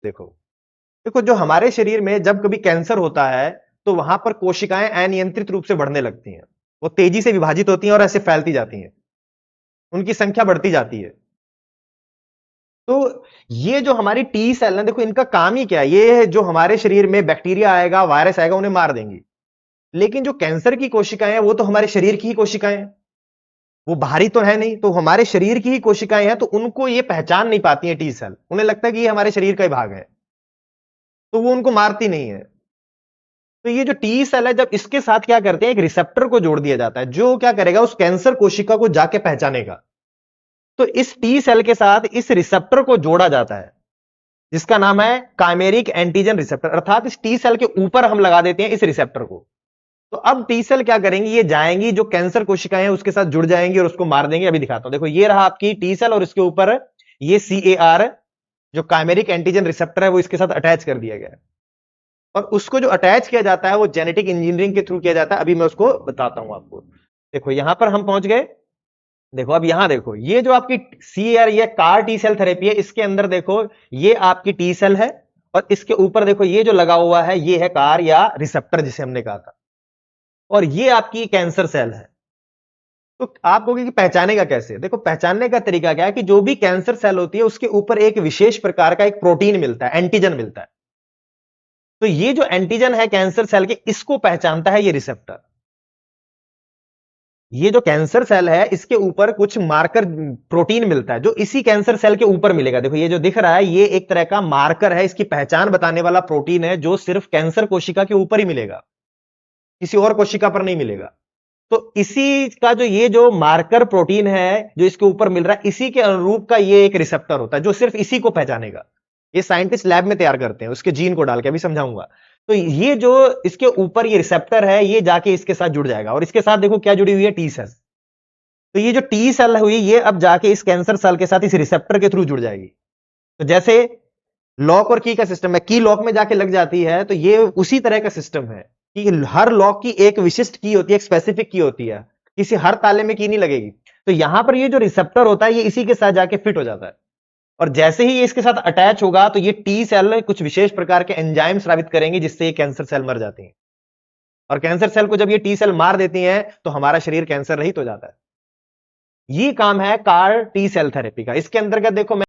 देखो देखो, जो हमारे शरीर में जब कभी कैंसर होता है तो वहां पर कोशिकाएं अनियंत्रित रूप से बढ़ने लगती हैं। वो तेजी से विभाजित होती हैं और ऐसे फैलती जाती हैं, उनकी संख्या बढ़ती जाती है। तो ये जो हमारी टी सेल है, देखो इनका काम ही क्या है, ये जो हमारे शरीर में बैक्टीरिया आएगा, वायरस आएगा, उन्हें मार देंगी। लेकिन जो कैंसर की कोशिकाएं हैं वो तो हमारे शरीर की ही कोशिकाएं हैं, वो बाहरी तो है नहीं, तो हमारे शरीर की ही कोशिकाएं हैं, तो उनको ये पहचान नहीं पाती हैं टी सेल, उन्हें लगता है कि ये हमारे शरीर का ही भाग है, तो वो उनको मारती नहीं है। तो ये जो टी सेल है, जब इसके साथ क्या करते हैं, एक रिसेप्टर को जोड़ दिया जाता है जो क्या करेगा, उस कैंसर कोशिका को जाके पहचानेगा। तो इस टी सेल के साथ इस रिसेप्टर को जोड़ा जाता है जिसका नाम है काइमेरिक एंटीजन रिसेप्टर, अर्थात इस टी सेल के ऊपर हम लगा देते हैं इस रिसेप्टर को। तो अब टी सेल क्या करेंगी, ये जाएंगी जो कैंसर कोशिकाएं हैं उसके साथ जुड़ जाएंगी और उसको मार देंगे। अभी दिखाता हूं, देखो ये रहा आपकी टी सेल और इसके ऊपर ये CAR जो काइमेरिक एंटीजन रिसेप्टर है वो इसके साथ अटैच कर दिया गया है। और उसको जो अटैच किया जाता है वो जेनेटिक इंजीनियरिंग के थ्रू किया जाता है। अभी मैं उसको बताता हूं आपको। देखो यहां पर हम पहुंच गए। देखो अब यहां देखो, ये जो आपकी CAR ये कार टी सेल थेरेपी है, इसके अंदर देखो ये आपकी टी सेल है और इसके ऊपर देखो ये जो लगा हुआ है ये है कार या रिसेप्टर जिसे हमने कहा था, और ये आपकी कैंसर सेल है। तो आप कहोगे कि पहचानेगा कैसे, देखो पहचानने का तरीका क्या है कि जो भी कैंसर सेल होती है उसके ऊपर एक विशेष प्रकार का एक प्रोटीन मिलता है, एंटीजन मिलता है। तो ये जो एंटीजन है कैंसर सेल के, इसको पहचानता है ये रिसेप्टर। ये जो कैंसर सेल है इसके ऊपर कुछ मार्कर प्रोटीन मिलता है जो इसी कैंसर सेल के ऊपर मिलेगा। देखो ये जो दिख रहा है ये एक तरह का मार्कर है, इसकी पहचान बताने वाला प्रोटीन है जो सिर्फ कैंसर कोशिका के ऊपर ही मिलेगा, किसी और कोशिका पर नहीं मिलेगा। तो इसी का जो ये जो मार्कर प्रोटीन है जो इसके ऊपर मिल रहा है, इसी के अनुरूप का ये एक रिसेप्टर होता है जो सिर्फ इसी को पहचानेगा। ये साइंटिस्ट लैब में तैयार करते हैं, उसके जीन को डाल के, अभी समझाऊंगा। तो ये जो इसके ऊपर ये रिसेप्टर है ये जाके इसके साथ जुड़ जाएगा, और इसके साथ देखो क्या जुड़ी हुई है, टी सेल। तो ये जो टी सेल हुई ये अब जाके इस कैंसर सेल के साथ इस रिसेप्टर के थ्रू जुड़ जाएगी। तो जैसे लॉक और की का सिस्टम है, की लॉक में जाके लग जाती है, तो ये उसी तरह का सिस्टम है कि हर लॉक की एक विशिष्ट की होती है, एक स्पेसिफिक की होती है, किसी हर ताले में की नहीं लगेगी। तो यहां पर ये जो रिसेप्टर होता है ये इसी के साथ जाके फिट हो जाता है, और जैसे ही ये इसके साथ अटैच होगा तो ये टी सेल कुछ विशेष प्रकार के एंजाइम स्रावित करेंगे जिससे ये कैंसर सेल मर जाती है। और कैंसर सेल को जब ये टी सेल मार देती हैं तो हमारा शरीर कैंसर रहित हो जाता है। ये काम है कार टी सेल थेरेपी का। इसके अंतर्गत देखो मैं